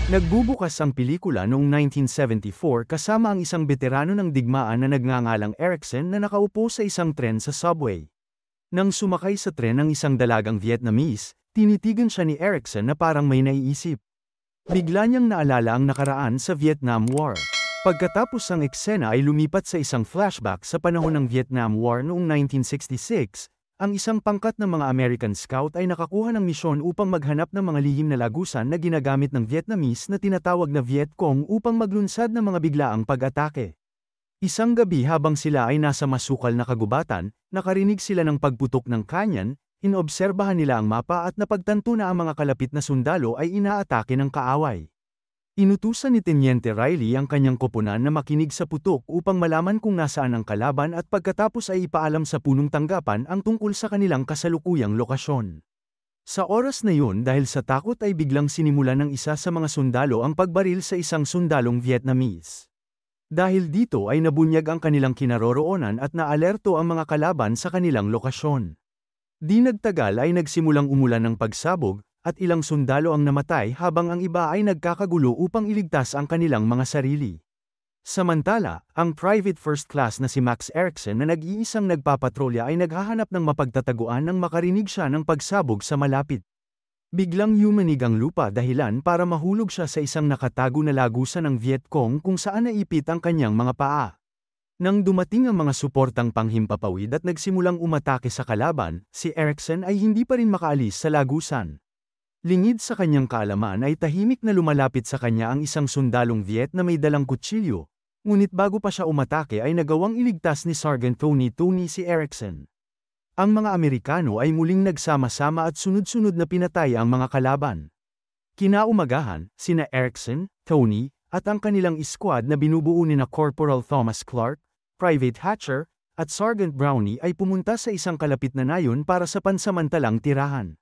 Nagbubukas ang pelikula noong 1974 kasama ang isang veterano ng digmaan na nagngangalang Erickson na nakaupo sa isang tren sa subway. Nang sumakay sa tren ang isang dalagang Vietnamese, tinitigan siya ni Erickson na parang may naiisip. Bigla niyang naalala ang nakaraan sa Vietnam War. Pagkatapos ang eksena ay lumipat sa isang flashback sa panahon ng Vietnam War noong 1966, ang isang pangkat ng mga American Scout ay nakakuha ng misyon upang maghanap ng mga lihim na lagusan na ginagamit ng Vietnamese na tinatawag na Viet Cong upang maglunsad ng mga biglaang pag-atake. Isang gabi habang sila ay nasa masukal na kagubatan, nakarinig sila ng pagputok ng kanyan, inobserbahan nila ang mapa at napagtanto na ang mga kalapit na sundalo ay inaatake ng kaaway. Inutusan ni Teniente Riley ang kanyang koponan na makinig sa putok upang malaman kung nasaan ang kalaban at pagkatapos ay ipaalam sa punong tanggapan ang tungkol sa kanilang kasalukuyang lokasyon. Sa oras na yun dahil sa takot ay biglang sinimulan ng isa sa mga sundalo ang pagbaril sa isang sundalong Vietnamese. Dahil dito ay nabunyag ang kanilang kinaroroonan at naalerto ang mga kalaban sa kanilang lokasyon. Di nagtagal ay nagsimulang umulan ng pagsabog, at ilang sundalo ang namatay habang ang iba ay nagkakagulo upang iligtas ang kanilang mga sarili. Samantala, ang private first class na si Max Erickson na nag-iisang nagpapatrolya ay naghahanap ng mapagtataguan nang makarinig siya ng pagsabog sa malapit. Biglang yumanig ang lupa dahilan para mahulog siya sa isang nakatago na lagusan ng Viet Cong kung saan naipit ang kanyang mga paa. Nang dumating ang mga suportang panghimpapawid at nagsimulang umatake sa kalaban, si Erickson ay hindi pa rin makaalis sa lagusan. Lingid sa kanyang kaalaman ay tahimik na lumalapit sa kanya ang isang sundalong Viet na may dalang kutsilyo, ngunit bago pa siya umatake ay nagawang iligtas ni Sergeant Tony si Erickson. Ang mga Amerikano ay muling nagsama-sama at sunod-sunod na pinatay ang mga kalaban. Kinaumagahan, sina Erickson, Tony, at ang kanilang squad na binubuo ni na Corporal Thomas Clark, Private Hatcher, at Sergeant Brownie ay pumunta sa isang kalapit na nayon para sa pansamantalang tirahan.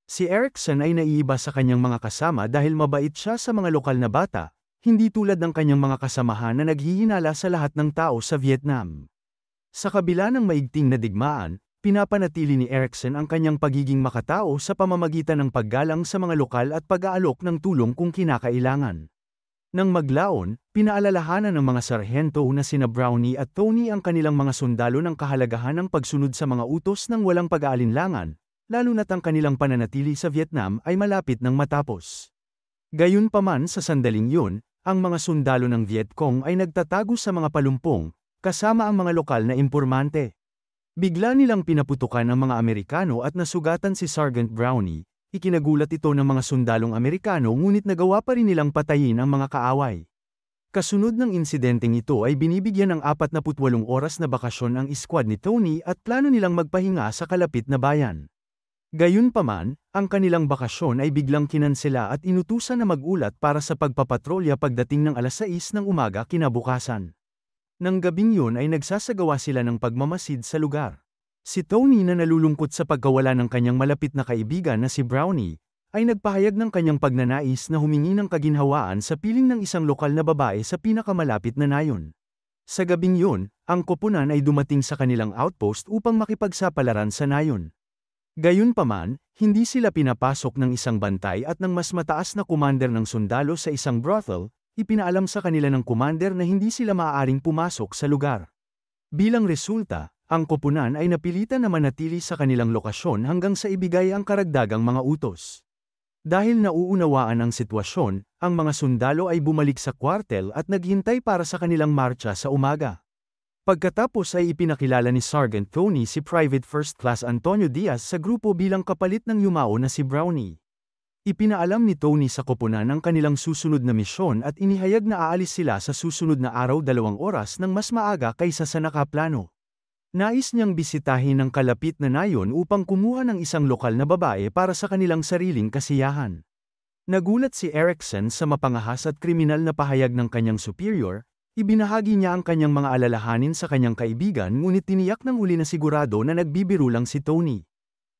Si Erickson ay naiiba sa kanyang mga kasama dahil mabait siya sa mga lokal na bata, hindi tulad ng kanyang mga kasamahan na naghihinala sa lahat ng tao sa Vietnam. Sa kabila ng maigting na digmaan, pinapanatili ni Erickson ang kanyang pagiging makatao sa pamamagitan ng paggalang sa mga lokal at pag-aalok ng tulong kung kinakailangan. Nang maglaon, pinaalalahanan ng mga sarhento na sina Brownie at Tony ang kanilang mga sundalo ng kahalagahan ng pagsunod sa mga utos ng walang pag-aalinlangan, lalo na't ang kanilang pananatili sa Vietnam ay malapit ng matapos. Gayunpaman sa sandaling yun, ang mga sundalo ng Viet Cong ay nagtatago sa mga palumpong, kasama ang mga lokal na impormante. Bigla nilang pinaputukan ang mga Amerikano at nasugatan si Sergeant Brownie, ikinagulat ito ng mga sundalong Amerikano ngunit nagawa pa rin nilang patayin ang mga kaaway. Kasunod ng insidenteng ito ay binibigyan ng 48 oras na bakasyon ang squad ni Tony at plano nilang magpahinga sa kalapit na bayan. Gayunpaman, ang kanilang bakasyon ay biglang kinansela at inutusan na mag-ulat para sa pagpapatrolya pagdating ng alas 6 ng umaga kinabukasan. Nang gabing yun ay nagsasagawa sila ng pagmamasid sa lugar. Si Tony na nalulungkot sa pagkawala ng kanyang malapit na kaibigan na si Brownie, ay nagpahayag ng kanyang pagnanais na humingi ng kaginhawaan sa piling ng isang lokal na babae sa pinakamalapit na nayon. Sa gabing yun, ang koponan ay dumating sa kanilang outpost upang makipagsapalaran sa nayon. Gayunpaman, hindi sila pinapasok ng isang bantay at ng mas mataas na commander ng sundalo sa isang brothel, ipinaalam sa kanila ng commander na hindi sila maaaring pumasok sa lugar. Bilang resulta, ang koponan ay napilitan na manatili sa kanilang lokasyon hanggang sa ibigay ang karagdagang mga utos. Dahil nauunawaan ang sitwasyon, ang mga sundalo ay bumalik sa kwartel at naghintay para sa kanilang marcha sa umaga. Pagkatapos ay ipinakilala ni Sergeant Tony si Private First Class Antonio Diaz sa grupo bilang kapalit ng yumao na si Brownie. Ipinaalam ni Tony sa koponan ang kanilang susunod na misyon at inihayag na aalis sila sa susunod na araw 2 oras ng mas maaga kaysa sa nakaplano. Nais niyang bisitahin ang kalapit na nayon upang kumuha ng isang lokal na babae para sa kanilang sariling kasiyahan. Nagulat si Erickson sa mapangahas at kriminal na pahayag ng kanyang superior. Ibinahagi niya ang kanyang mga alalahanin sa kanyang kaibigan ngunit tiniyak ng uli na sigurado na nagbibiro lang si Tony.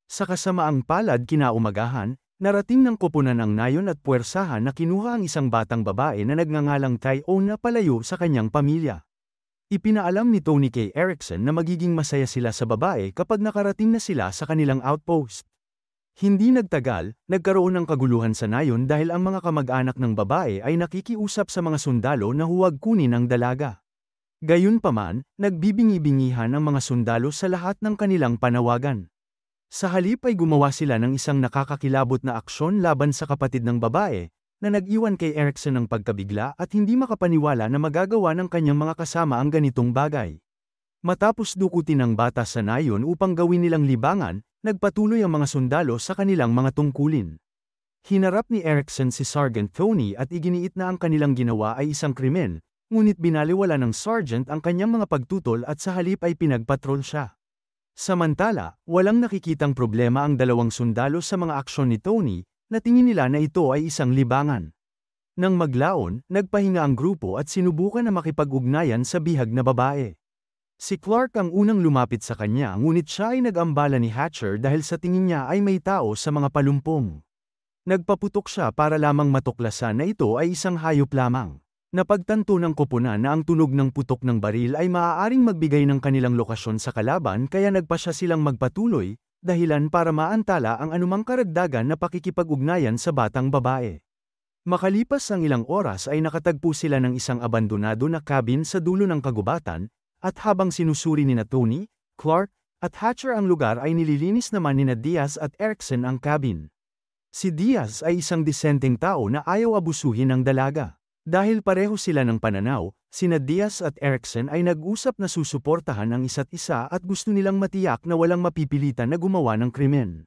Sa kasamaang palad kinaumagahan, narating ng koponan ang nayon at puwersahan na kinuha ang isang batang babae na nagngangalang Tai-O na palayo sa kanyang pamilya. Ipinaalam ni Tony kay Erickson na magiging masaya sila sa babae kapag nakarating na sila sa kanilang outpost. Hindi nagtagal, nagkaroon ng kaguluhan sa nayon dahil ang mga kamag-anak ng babae ay nakikiusap sa mga sundalo na huwag kunin ang dalaga. Gayunpaman, nagbibingi-bingihan ang mga sundalo sa lahat ng kanilang panawagan. Sa halip ay gumawa sila ng isang nakakakilabot na aksyon laban sa kapatid ng babae, na nag-iwan kay Erickson ng pagkabigla at hindi makapaniwala na magagawa ng kanyang mga kasama ang ganitong bagay. Matapos dukutin ang bata sa nayon upang gawin nilang libangan, nagpatuloy ang mga sundalo sa kanilang mga tungkulin. Hinarap ni Erickson si Sergeant Tony at iginiit na ang kanilang ginawa ay isang krimen, ngunit binaliwala ng sergeant ang kanyang mga pagtutol at sa halip ay pinagpatrol siya. Samantala, walang nakikitang problema ang dalawang sundalo sa mga aksyon ni Tony, na tingin nila na ito ay isang libangan. Nang maglaon, nagpahinga ang grupo at sinubukan na makipag-ugnayan sa bihag na babae. Si Clark ang unang lumapit sa kanya ngunit siya ay nag-ambala ni Hatcher dahil sa tingin niya ay may tao sa mga palumpong. Nagpaputok siya para lamang matuklasan na ito ay isang hayop lamang. Napagtanto ng koponan na ang tunog ng putok ng baril ay maaaring magbigay ng kanilang lokasyon sa kalaban kaya nagpasya silang magpatuloy, dahilan para maantala ang anumang karagdagan na pakikipag-ugnayan sa batang babae. Makalipas ang ilang oras ay nakatagpo sila ng isang abandonado na cabin sa dulo ng kagubatan, at habang sinusuri ni Tony, Clark, at Hatcher ang lugar ay nililinis naman ni Diaz at Erickson ang cabin. Si Diaz ay isang disenteng tao na ayaw abusuhin ng dalaga. Dahil pareho sila ng pananaw, sina Diaz at Erickson ay nag-usap na susuportahan ang isa't isa at gusto nilang matiyak na walang mapipilitan na gumawa ng krimen.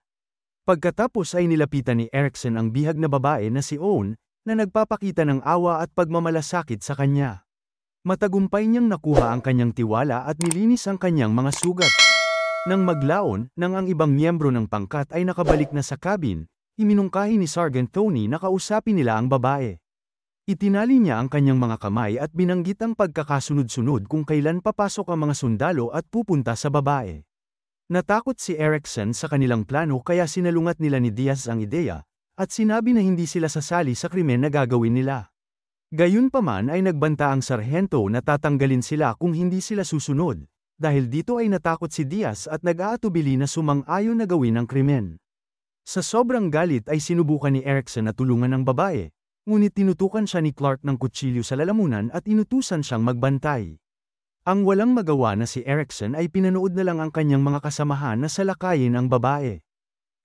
Pagkatapos ay nilapitan ni Erickson ang bihag na babae na si Owen, na nagpapakita ng awa at pagmamalasakit sa kanya. Matagumpay niyang nakuha ang kanyang tiwala at nilinis ang kanyang mga sugat. Nang maglaon, nang ang ibang miyembro ng pangkat ay nakabalik na sa cabin, iminungkahi ni Sergeant Tony na kausapin nila ang babae. Itinali niya ang kanyang mga kamay at binanggit ang pagkakasunod-sunod kung kailan papasok ang mga sundalo at pupunta sa babae. Natakot si Erickson sa kanilang plano kaya sinalungat nila ni Diaz ang ideya, at sinabi na hindi sila sasali sa krimen na gagawin nila. Gayunpaman ay nagbanta ang sarhento na tatanggalin sila kung hindi sila susunod, dahil dito ay natakot si Diaz at nag-aatubili na sumang-ayon na gawin ang krimen. Sa sobrang galit ay sinubukan ni Erickson na tulungan ang babae, ngunit tinutukan siya ni Clark ng kutsilyo sa lalamunan at inutusan siyang magbantay. Ang walang magawa na si Erickson ay pinanood na lang ang kanyang mga kasamahan na salakayin ang babae.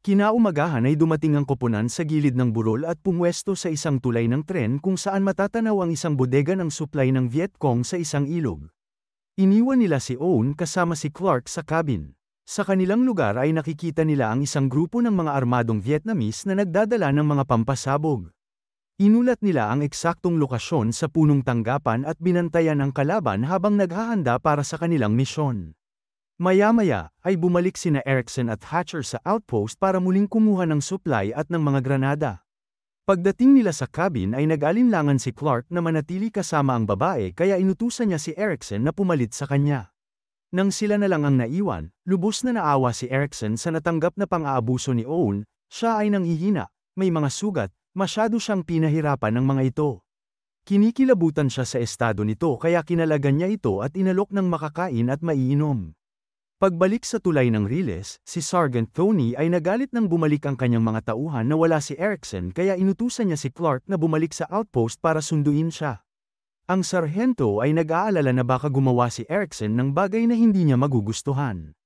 Kinaumagahan ay dumating ang koponan sa gilid ng burol at pumwesto sa isang tulay ng tren kung saan matatanaw ang isang bodega ng supply ng Vietcong sa isang ilog. Iniwan nila si Owen kasama si Clark sa cabin. Sa kanilang lugar ay nakikita nila ang isang grupo ng mga armadong Vietnamese na nagdadala ng mga pampasabog. Inulat nila ang eksaktong lokasyon sa punong tanggapan at binantayan ang kalaban habang naghahanda para sa kanilang misyon. Maya-maya, ay bumalik sina Erickson at Hatcher sa outpost para muling kumuha ng supply at ng mga granada. Pagdating nila sa cabin ay nag-alinlangan si Clark na manatili kasama ang babae kaya inutusan niya si Erickson na pumalit sa kanya. Nang sila na lang ang naiwan, lubos na naawa si Erickson sa natanggap na pang-aabuso ni Owen, siya ay nanghihina, may mga sugat, masyado siyang pinahirapan ng mga ito. Kinikilabutan siya sa estado nito kaya kinalagan niya ito at inalok ng makakain at maiinom. Pagbalik sa tulay ng Riles, si Sergeant Tony ay nagalit nang bumalik ang kanyang mga tauhan na wala si Erickson kaya inutusan niya si Clark na bumalik sa outpost para sunduin siya. Ang sarhento ay nag-aalala na baka gumawa si Erickson ng bagay na hindi niya magugustuhan.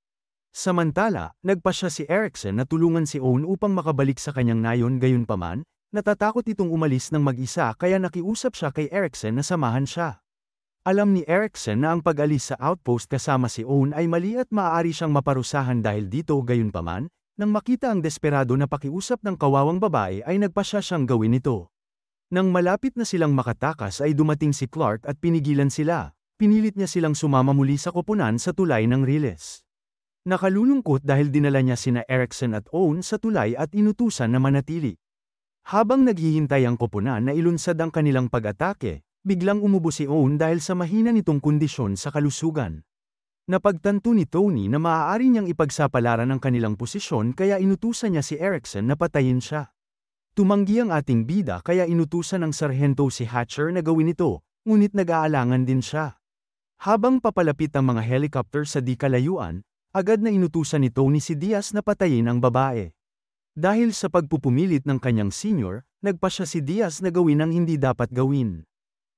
Samantala, nagpasya si Erickson na tulungan si Owen upang makabalik sa kanyang nayon gayunpaman, natatakot itong umalis ng mag-isa kaya nakiusap siya kay Erickson na samahan siya. Alam ni Erickson na ang pag-alis sa outpost kasama si Owen ay mali at maaari siyang maparusahan dahil dito gayunpaman, nang makita ang desperado na pakiusap ng kawawang babae ay nagpasya siyang gawin ito. Nang malapit na silang makatakas ay dumating si Clark at pinigilan sila, pinilit niya silang sumama muli sa koponan sa tulay ng Riles. Nakalulungkot dahil dinala niya sina Erickson at Owen sa tulay at inutusan na manatili. Habang naghihintay ang koponan na ilunsad ang kanilang pag-atake, biglang umubo si Owen dahil sa mahina nitong kondisyon sa kalusugan. Napagtanto ni Tony na maaari niyang ipagsapalaran ang kanilang posisyon kaya inutusan niya si Erickson na patayin siya. Tumanggi ang ating bida kaya inutusan ng sarhento si Hatcher na gawin ito, ngunit nag-aalangan din siya. Habang papalapit ang mga helicopter sa di kalayuan, agad na inutusan ni Tony si Diaz na patayin ang babae. Dahil sa pagpupumilit ng kanyang senior, nagpasya si Diaz na gawin ang hindi dapat gawin.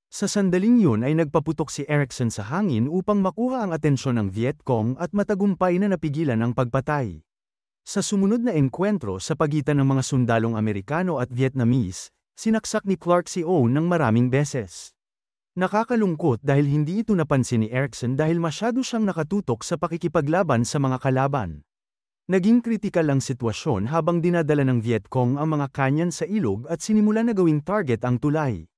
Sa sandaling yun ay nagpaputok si Erickson sa hangin upang makuha ang atensyon ng Vietcong at matagumpay na napigilan ang pagpatay. Sa sumunod na engkwentro sa pagitan ng mga sundalong Amerikano at Vietnamese, sinaksak ni Clark si Owen ng maraming beses. Nakakalungkot dahil hindi ito napansin ni Erickson dahil masyado siyang nakatutok sa pakikipaglaban sa mga kalaban. Naging kritikal ang sitwasyon habang dinadala ng Vietcong ang mga kanyan sa ilog at sinimula na gawing target ang tulay.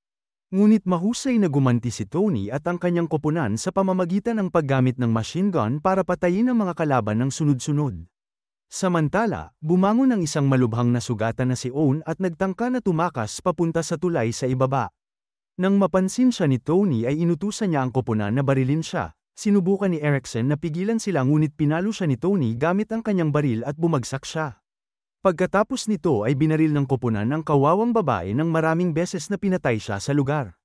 Ngunit mahusay na gumanti si Tony at ang kanyang koponan sa pamamagitan ng paggamit ng machine gun para patayin ang mga kalaban ng sunod-sunod. Samantala, bumangon ang isang malubhang na sugatan na si Owen at nagtangka na tumakas papunta sa tulay sa ibaba. Nang mapansin siya ni Tony ay inutusan niya ang koponan na barilin siya. Sinubukan ni Erickson na pigilan sila ngunit pinalo siya ni Tony gamit ang kanyang baril at bumagsak siya. Pagkatapos nito ay binaril ng koponan ang kawawang babae ng maraming beses na pinatay siya sa lugar.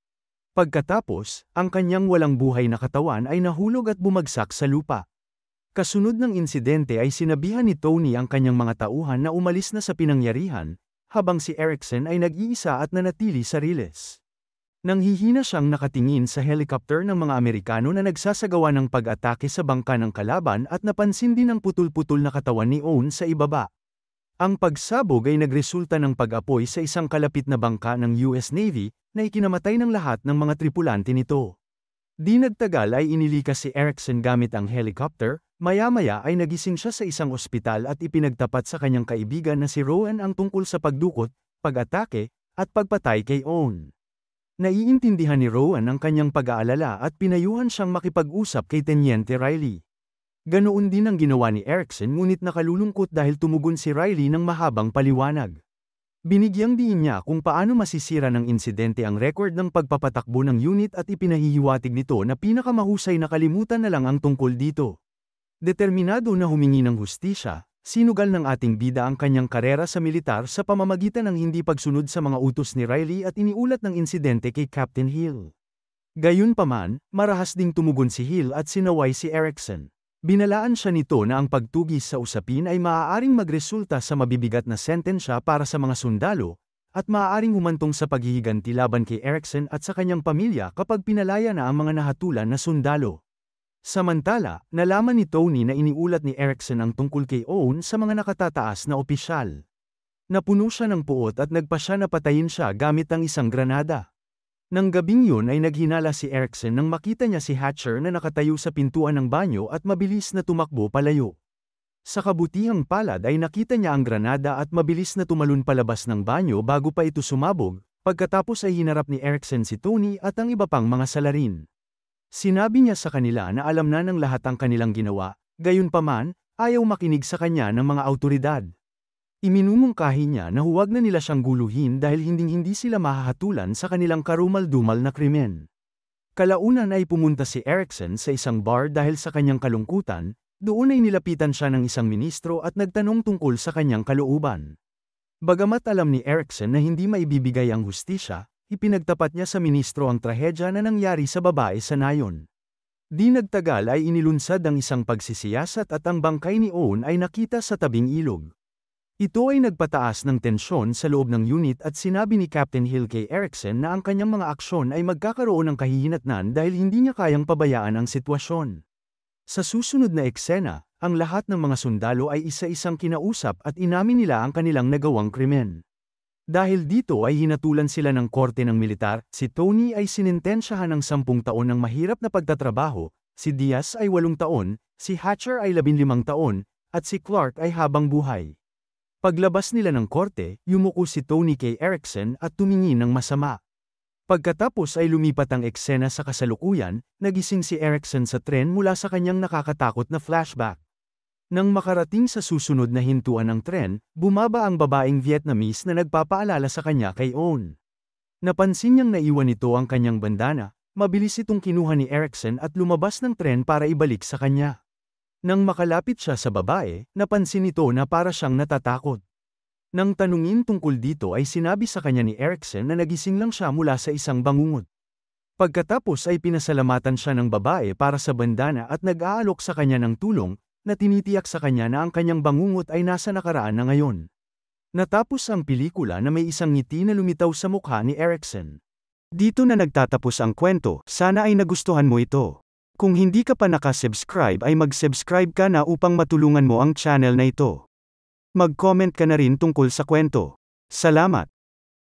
Pagkatapos, ang kanyang walang buhay na katawan ay nahulog at bumagsak sa lupa. Kasunod ng insidente ay sinabihan ni Tony ang kanyang mga tauhan na umalis na sa pinangyarihan, habang si Erickson ay nag-iisa at nanatili sa riles. Nanghihina siyang nakatingin sa helicopter ng mga Amerikano na nagsasagawa ng pag-atake sa bangka ng kalaban at napansin din ang putol-putol na katawan ni Owen sa ibaba. Ang pagsabog ay nagresulta ng pag-apoy sa isang kalapit na bangka ng US Navy na ikinamatay ng lahat ng mga tripulante nito. Di nagtagal ay inilikas si Erickson gamit ang helicopter, maya-maya ay nagising siya sa isang ospital at ipinagtapat sa kanyang kaibigan na si Rowan ang tungkol sa pagdukot, pag-atake, at pagpatay kay Owen. Naiintindihan ni Rowan ang kanyang pag-aalala at pinayuhan siyang makipag-usap kay Teniente Riley. Ganoon din ang ginawa ni Erickson ngunit nakalulungkot dahil tumugon si Riley ng mahabang paliwanag. Binigyang diin niya kung paano masisira ng insidente ang record ng pagpapatakbo ng unit at ipinahihiwatig nito na pinakamahusay na kalimutan na lang ang tungkol dito. Determinado na humingi ng hustisya, sinugal ng ating bida ang kanyang karera sa militar sa pamamagitan ng hindi pagsunod sa mga utos ni Riley at iniulat ng insidente kay Captain Hill. Gayunpaman, marahas ding tumugon si Hill at sinaway si Erickson. Binalaan siya nito na ang pagtugis sa usapin ay maaaring magresulta sa mabibigat na sentensya para sa mga sundalo, at maaaring humantong sa paghihiganti laban kay Erickson at sa kanyang pamilya kapag pinalaya na ang mga nahatulan na sundalo. Samantala, nalaman ni Tony na iniulat ni Erickson ang tungkol kay Owen sa mga nakatataas na opisyal. Napuno siya ng puot at nagpasya na patayin siya gamit ang isang granada. Nang gabing yun ay naghinala si Erickson nang makita niya si Hatcher na nakatayo sa pintuan ng banyo at mabilis na tumakbo palayo. Sa kabutihang palad ay nakita niya ang granada at mabilis na tumalon palabas ng banyo bago pa ito sumabog, pagkatapos ay hinarap ni Erickson si Tony at ang iba pang mga salarin. Sinabi niya sa kanila na alam na ng lahat ang kanilang ginawa, gayunpaman, ayaw makinig sa kanya ng mga awtoridad. Iminumungkahi niya na huwag na nila siyang guluhin dahil hindi sila mahahatulan sa kanilang karumal-dumal na krimen. Kalaunan ay pumunta si Erickson sa isang bar dahil sa kanyang kalungkutan, doon ay nilapitan siya ng isang ministro at nagtanong tungkol sa kanyang kalooban. Bagamat alam ni Erickson na hindi maibibigay ang hustisya, ipinagtapat niya sa ministro ang trahedya na nangyari sa babae sa nayon. Di nagtagal ay inilunsad ang isang pagsisiyasat at ang bangkay ni Owen ay nakita sa tabing ilog. Ito ay nagpataas ng tensyon sa loob ng unit at sinabi ni Captain Hill kay Erickson na ang kanyang mga aksyon ay magkakaroon ng kahihinatnan dahil hindi niya kayang pabayaan ang sitwasyon. Sa susunod na eksena, ang lahat ng mga sundalo ay isa-isang kinausap at inamin nila ang kanilang nagawang krimen. Dahil dito ay hinatulan sila ng korte ng militar, si Tony ay sinintensyahan ng 10 taon ng mahirap na pagtatrabaho, si Diaz ay 8 taon, si Hatcher ay 15 taon, at si Clark ay habang buhay. Paglabas nila ng korte, yumuko si Tony kay Erickson at tumingin ng masama. Pagkatapos ay lumipat ang eksena sa kasalukuyan, nagising si Erickson sa tren mula sa kanyang nakakatakot na flashback. Nang makarating sa susunod na hintuan ng tren, bumaba ang babaeng Vietnamese na nagpapaalala sa kanya kay Owen. Napansin niyang naiwan nito ang kanyang bandana, mabilis itong kinuha ni Erickson at lumabas ng tren para ibalik sa kanya. Nang makalapit siya sa babae, napansin nito na para siyang natatakot. Nang tanungin tungkol dito ay sinabi sa kanya ni Erickson na nagising lang siya mula sa isang bangungot. Pagkatapos ay pinasalamatan siya ng babae para sa bandana at nag-aalok sa kanya ng tulong, na tinitiyak sa kanya na ang kanyang bangungot ay nasa nakaraan na ngayon. Natapos ang pelikula na may isang ngiti na lumitaw sa mukha ni Erickson. Dito na nagtatapos ang kwento, sana ay nagustuhan mo ito. Kung hindi ka pa nakasubscribe ay mag-subscribe ka na upang matulungan mo ang channel na ito. Mag-comment ka na rin tungkol sa kwento. Salamat!